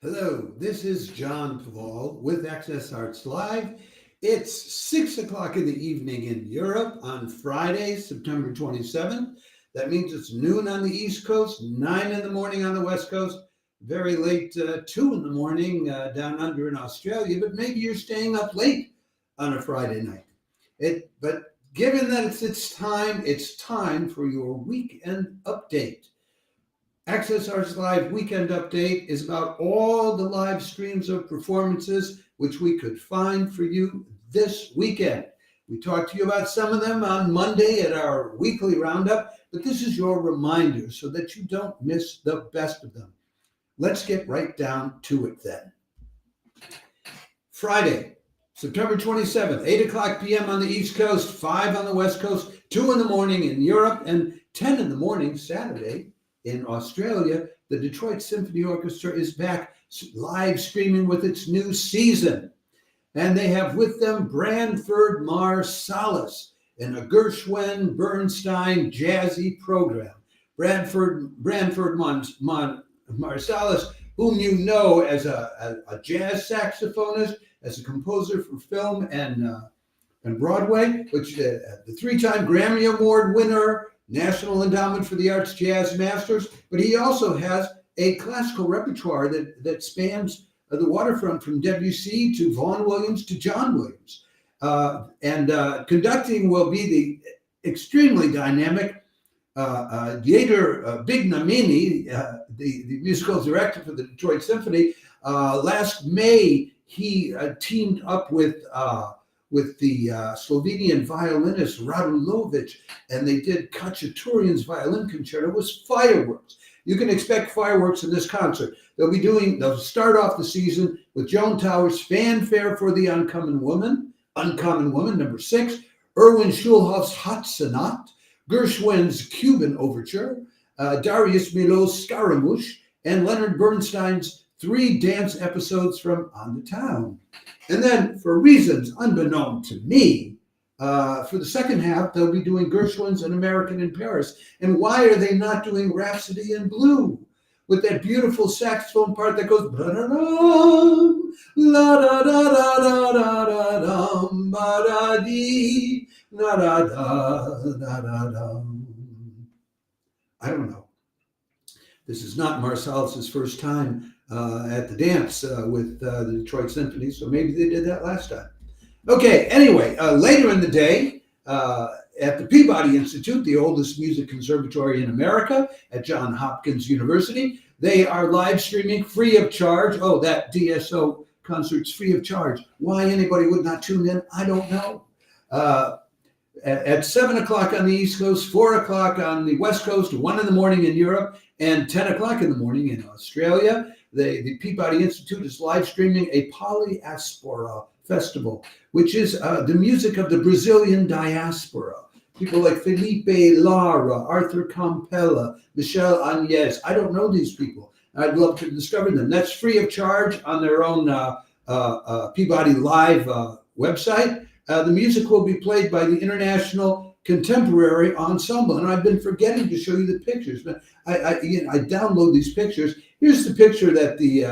Hello, this is John Paval with Access Arts Live. It's 6 o'clock in the evening in Europe on Friday, September 27th. That means it's noon on the East Coast, 9 in the morning on the West Coast, very late 2 in the morning down under in Australia, but maybe you're staying up late on a Friday night. But given that it's time for your weekend update. Access Arts Live Weekend Update is about all the live streams of performances which we could find for you this weekend. We talked to you about some of them on Monday at our weekly roundup, but this is your reminder so that you don't miss the best of them. Let's get right down to it then. Friday, September 27th, 8 o'clock p.m. on the East Coast, 5 on the West Coast, 2 in the morning in Europe, and 10 in the morning Saturday in Australia. The Detroit Symphony Orchestra is back live streaming with its new season. And they have with them Branford Marsalis in a Gershwin Bernstein jazzy program. Branford Marsalis, whom you know as a jazz saxophonist, as a composer for film and Broadway, which the 3-time Grammy Award winner, National Endowment for the Arts Jazz Masters, but he also has a classical repertoire that spans the waterfront from Debussy to Vaughan Williams to John Williams. And conducting will be the extremely dynamic Yater Bignamini, the musical director for the Detroit Symphony. Last May, he teamed up with the Slovenian violinist Radulovic, and they did Khachaturian's violin concerto. It was fireworks. You can expect fireworks in this concert. They'll start off the season with Joan Towers' Fanfare for the Uncommon Woman, number 6, Erwin Schulhoff's Hot Sonat, Gershwin's Cuban Overture, Darius Milhaud's Scaramouche, and Leonard Bernstein's 3 dance episodes from On the Town. And then, for reasons unbeknown to me, for the second half, they'll be doing Gershwin's An American in Paris. And why are they not doing Rhapsody in Blue with that beautiful saxophone part that goes ba-da-dum, la-da-da-da-da-da-da-dum, ba-da-dee, la-da-da-da-da-dum. I don't know. This is not Marsalis' first time at the dance with the Detroit Symphony, so maybe they did that last time. Okay, anyway, later in the day, at the Peabody Institute, the oldest music conservatory in America at Johns Hopkins University, they are live streaming free of charge. Oh, that DSO concert's free of charge. Why anybody would not tune in, I don't know. At 7 o'clock on the East Coast, 4 o'clock on the West Coast, 1 in the morning in Europe, and 10 o'clock in the morning in Australia. The Peabody Institute is live streaming a Polyaspora festival, which is the music of the Brazilian diaspora. People like Felipe Lara, Arthur Campella, Michelle Agnes. I don't know these people. I'd love to discover them. That's free of charge on their own Peabody Live website. The music will be played by the International Contemporary Ensemble. And I've been forgetting to show you the pictures, but I download these pictures. Here's the picture that the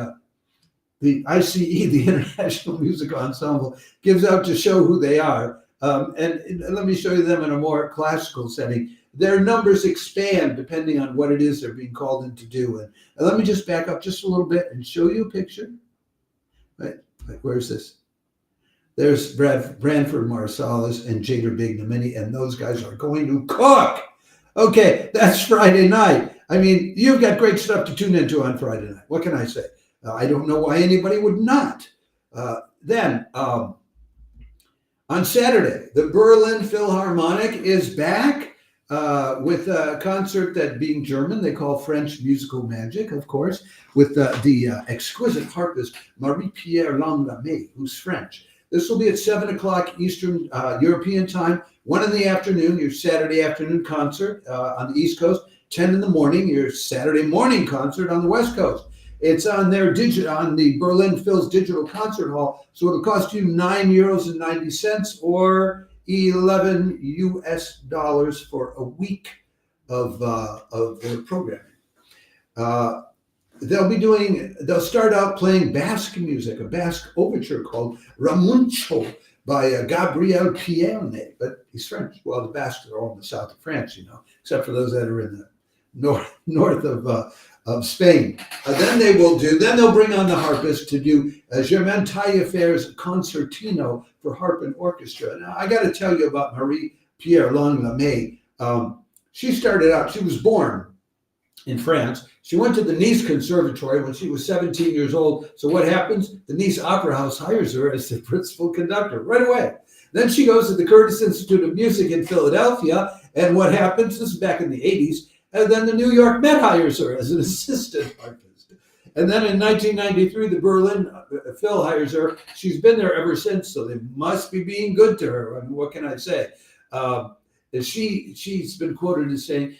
ICE, the International Music Ensemble, gives out to show who they are. And let me show you them in a more classical setting. Their numbers expand depending on what it is they're being called in to do. And let me just back up just a little bit and show you a picture. Right, where's this? There's Branford Marsalis and Yater Bignamini, and those guys are going to cook. Okay, that's Friday night. I mean, you've got great stuff to tune into on Friday night. What can I say? I don't know why anybody would not. Then, on Saturday, the Berlin Philharmonic is back with a concert that, being German, they call French musical magic, of course, with the exquisite harpist Marie-Pierre Langlamet, who's French. This will be at 7 o'clock Eastern European time, 1 in the afternoon, your Saturday afternoon concert on the East Coast, 10 in the morning, your Saturday morning concert on the West Coast. It's on on the Berlin Phil's digital concert hall, so it'll cost you €9.90 or $11 for a week of their programming. they'll start out playing Basque music, a Basque overture called Ramuncho by Gabriel Pierne, but he's French. Well, the Basques are all in the south of France, except for those that are in the north of Spain. Then they'll bring on the harpist to do Germain Taillefer's concertino for harp and orchestra. Now, I got to tell you about Marie-Pierre Langlamet. She started out, she was born in France. She went to the Nice Conservatory when she was 17 years old. So what happens? The Nice Opera House hires her as the principal conductor right away. Then she goes to the Curtis Institute of Music in Philadelphia. And what happens? This is back in the 80s. And then the New York Met hires her as an assistant harpist. And then in 1993, the Berlin Phil hires her. She's been there ever since, so they must be being good to her. I mean, what can I say? She's been quoted as saying,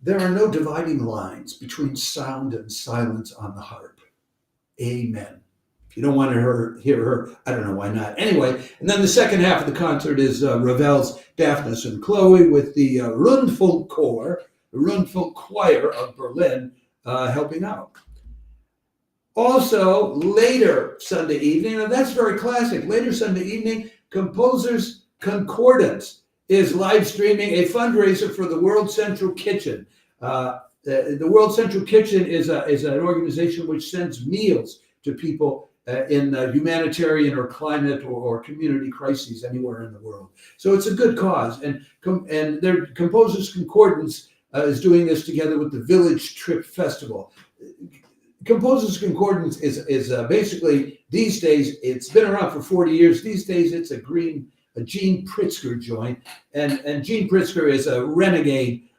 "There are no dividing lines between sound and silence on the harp." Amen. If you don't want to hear her, I don't know why not. Anyway, and then the second half of the concert is Ravel's Daphnis and Chloe with the Rundfunk Choir, the Rundfunk Choir of Berlin, helping out. Also, later Sunday evening, and that's very classic, later Sunday evening, Composers Concordance is live streaming a fundraiser for the World Central Kitchen. The World Central Kitchen is an organization which sends meals to people in humanitarian or climate or community crises anywhere in the world. So it's a good cause. And their Composers Concordance is doing this together with the Village Trip Festival. Composers Concordance is basically, these days, it's been around for 40 years. These days, it's a Gene Pritsker joint. And Gene Pritsker is a renegade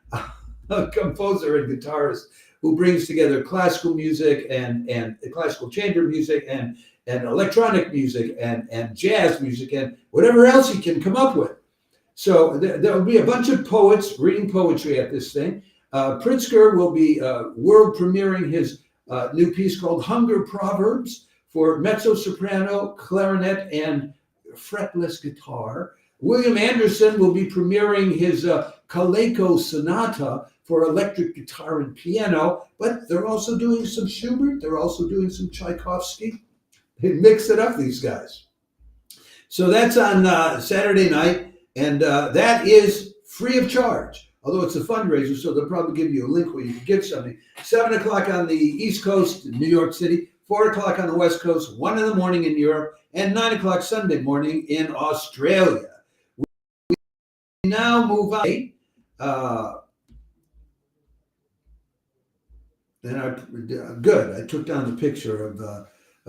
a composer and guitarist who brings together classical music and classical chamber music and electronic music and jazz music and whatever else he can come up with. So there'll be a bunch of poets reading poetry at this thing. Pritsker will be world premiering his new piece called Hunger Proverbs for mezzo-soprano, clarinet, and fretless guitar. William Anderson will be premiering his Kaleko Sonata for electric guitar and piano, but they're also doing some Schubert, they're also doing some Tchaikovsky. They mix it up, these guys. So that's on Saturday night, and that is free of charge, although it's a fundraiser, so they'll probably give you a link where you can give something. 7 o'clock on the East Coast in New York City, 4 o'clock on the West Coast, 1 in the morning in Europe, and 9 o'clock Sunday morning in Australia. We now move on. Good. I took down the picture of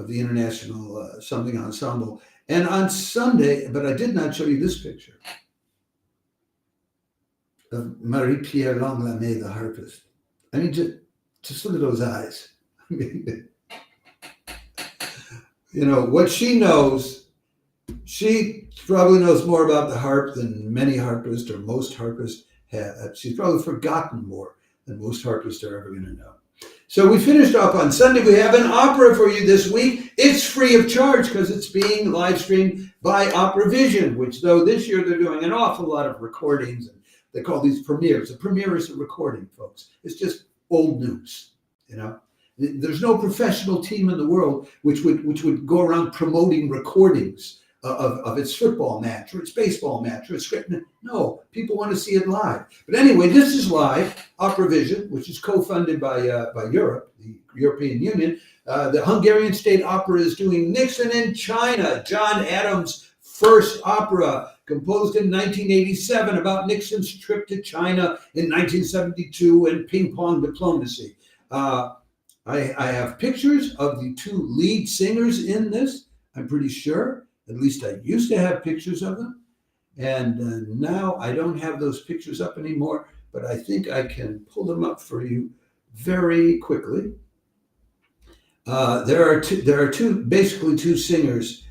the International Something Ensemble. And on Sunday, but I did not show you this picture of Marie-Pierre Langlamet, the harpist. I mean, just look at those eyes. I mean, what she knows, she probably knows more about the harp than many harpists or most harpists have. She's probably forgotten more than most harpists are ever going to know. So we finished off on Sunday. We have an opera for you this week. It's free of charge because it's being live streamed by Opera Vision, which though this year they're doing an awful lot of recordings, and they call these premieres. A premiere is a recording, folks. It's just old news, There's no professional team in the world which would go around promoting recordings of its football match or its baseball match or its no, people want to see it live. But anyway, this is live. Opera Vision, which is co-funded by Europe, the European Union. The Hungarian State Opera is doing Nixon in China, John Adams' first opera, composed in 1987 about Nixon's trip to China in 1972 and ping-pong diplomacy. I have pictures of the two lead singers in this, I'm pretty sure. At least I used to have pictures of them. And now I don't have those pictures up anymore, but I think I can pull them up for you very quickly. There are basically two singers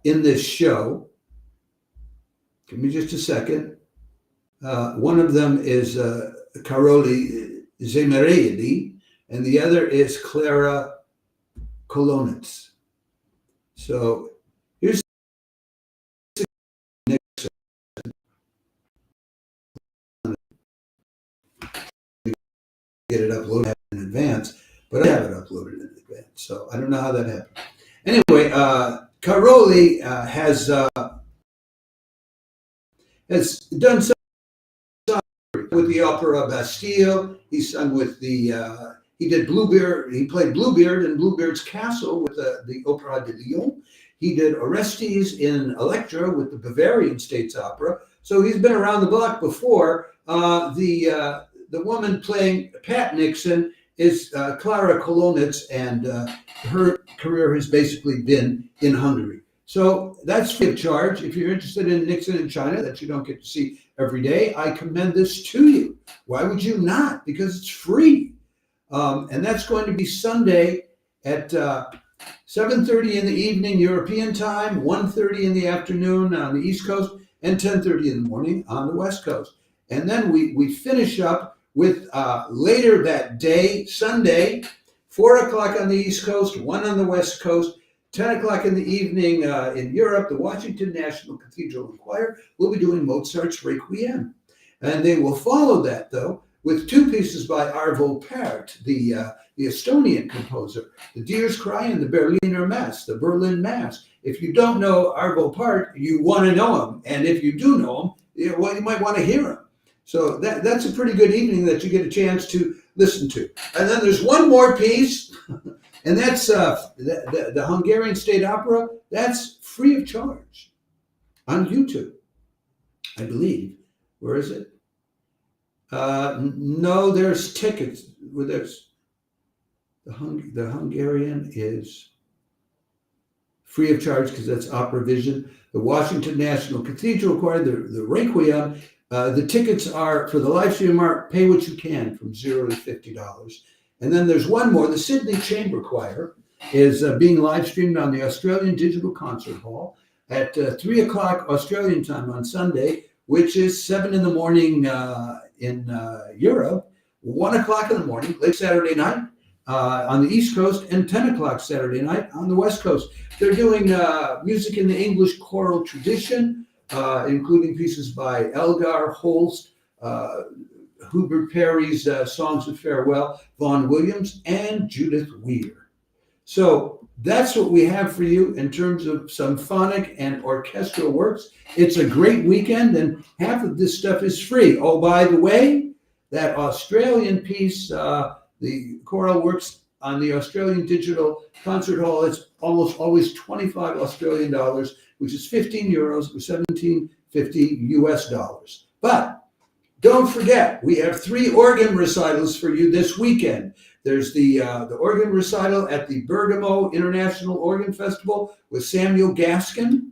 in this show. Give me just a second. One of them is Karoli Zemeriadi, and the other is Clara Kolonitz. So here's Nixon. Get it uploaded in advance. but I have it uploaded in advance, so I don't know how that happened. Anyway, Caroli has done some with the Opera Bastille. He sung with the he did Bluebeard. He played Bluebeard in Bluebeard's Castle with the Opera de Lyon. He did Orestes in Electra with the Bavarian State Opera. So he's been around the block before. The woman playing Pat Nixon is Clara Kolonitz, and her career has basically been in Hungary. So that's free of charge. If you're interested in Nixon in China, that you don't get to see every day, I commend this to you. Why would you not? Because it's free. And that's going to be Sunday at 7:30 in the evening European time, 1:30 in the afternoon on the East Coast, and 10:30 in the morning on the West Coast. And then we finish up with later that day, Sunday, 4 o'clock on the East Coast, 1 on the West Coast, 10 o'clock in the evening in Europe, the Washington National Cathedral Choir will be doing Mozart's Requiem. And they will follow that, though, with 2 pieces by Arvo Pärt, the Estonian composer, The Deer's Cry and the Berliner Mass, the Berlin Mass. If you don't know Arvo Pärt, you want to know him. And if you do know him, well, you might want to hear him. So that's a pretty good evening that you get a chance to listen to. And then there's one more piece, and that's the Hungarian State Opera. That's free of charge on YouTube, I believe. Where is it? No, there's tickets. Well, there's the Hungarian is free of charge because that's Opera Vision. The Washington National Cathedral Choir, the Requiem. The tickets are for the live stream are pay what you can from $0 to $50. And then there's one more. The Sydney Chamber Choir is being live streamed on the Australian Digital Concert Hall at 3 o'clock Australian time on Sunday, which is 7 in the morning in Europe, 1 o'clock in the morning, late Saturday night on the East Coast, and 10 o'clock Saturday night on the West Coast. They're doing music in the English choral tradition, including pieces by Elgar Holst, Hubert Parry's Songs of Farewell, Vaughan Williams, and Judith Weir. So that's what we have for you in terms of symphonic and orchestral works. It's a great weekend, and half of this stuff is free. Oh, by the way, that Australian piece, the choral works on the Australian Digital Concert Hall, it's almost always 25 Australian dollars, which is 15 euros or 17.50 US dollars. But don't forget, we have 3 organ recitals for you this weekend. There's the organ recital at the Bergamo International Organ Festival with Samuel Gaskin,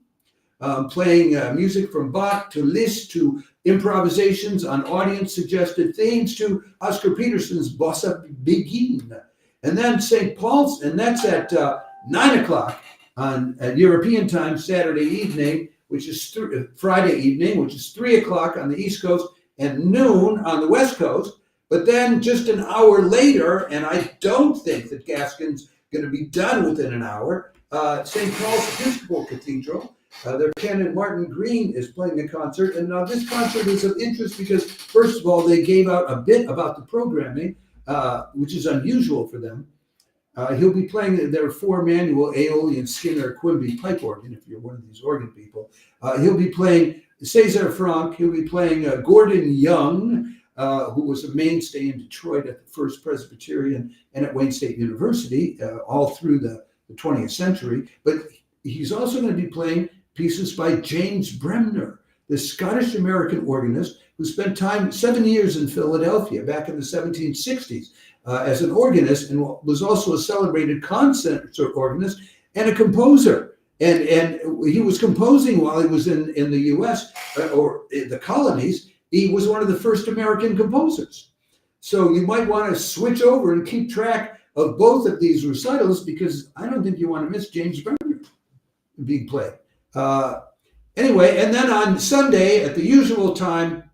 playing music from Bach to Liszt to improvisations on audience-suggested themes to Oscar Peterson's Bossa Begin. And then St. Paul's, and that's at 9 o'clock at European time, Saturday evening, which is Friday evening, which is 3 o'clock on the East Coast and noon on the West Coast. But then just an hour later, and I don't think that Gaskin's going to be done within an hour, St. Paul's Episcopal Cathedral, their canon Martin Green is playing a concert. And now this concert is of interest because, first of all, they gave out a bit about the programming, which is unusual for them. He'll be playing their 4-manual Aeolian Skinner Quimby pipe organ, if you're one of these organ people. He'll be playing César Franck. He'll be playing Gordon Young, who was a mainstay in Detroit at the First Presbyterian and at Wayne State University all through the 20th century. But he's also going to be playing pieces by James Bremner, the Scottish-American organist who spent 7 years in Philadelphia back in the 1760s. As an organist, and was also a celebrated concert organist and a composer. And he was composing while he was in the U.S. Or the colonies. He was one of the first American composers. So you might want to switch over and keep track of both of these recitals, because I don't think you want to miss James Bremner being played. Anyway, and then on Sunday at the usual time,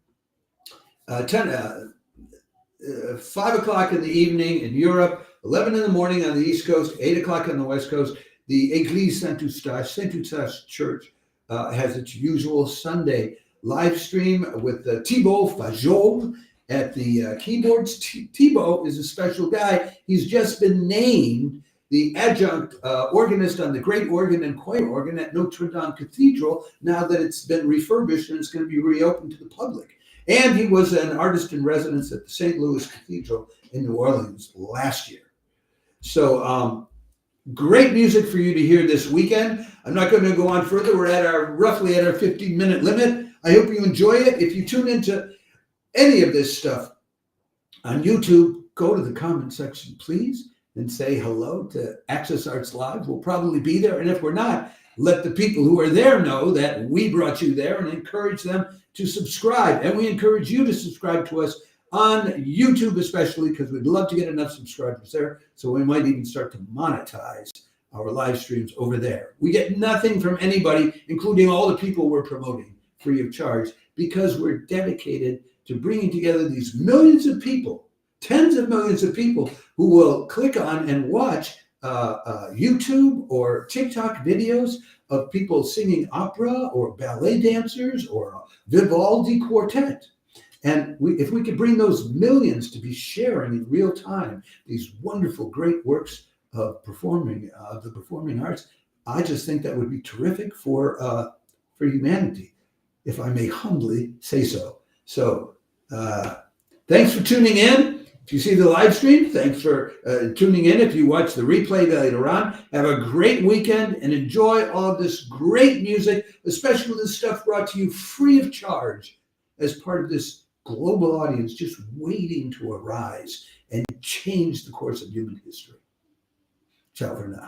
5 o'clock in the evening in Europe, 11 in the morning on the East Coast, 8 o'clock on the West Coast, the Église Saint-Eustache Church has its usual Sunday live stream with Thibaut Fajol at the keyboards. Thibaut is a special guy. He's just been named the adjunct organist on the great organ and choir organ at Notre Dame Cathedral, now that it's been refurbished and it's going to be reopened to the public. And he was an artist in residence at the St. Louis Cathedral in New Orleans last year. So great music for you to hear this weekend. I'm not going to go on further. We're at roughly at our 15-minute limit. I hope you enjoy it. If you tune into any of this stuff on YouTube, go to the comment section, please, and say hello to Access Arts Live. We'll probably be there. And if we're not, let the people who are there know that we brought you there, and encourage them to subscribe. And we encourage you to subscribe to us on YouTube, especially, because we'd love to get enough subscribers there. So we might even start to monetize our live streams over there. We get nothing from anybody, including all the people we're promoting free of charge, because we're dedicated to bringing together these millions of people, tens of millions of people who will click on and watch YouTube or TikTok videos of people singing opera or ballet dancers or a Vivaldi quartet. And if we could bring those millions to be sharing in real time these wonderful, great works of the performing arts, I just think that would be terrific for humanity, if I may humbly say so. So thanks for tuning in. If you see the live stream, thanks for tuning in. If you watch the replay later on, have a great weekend and enjoy all of this great music, especially this stuff brought to you free of charge as part of this global audience just waiting to arise and change the course of human history. Ciao for now.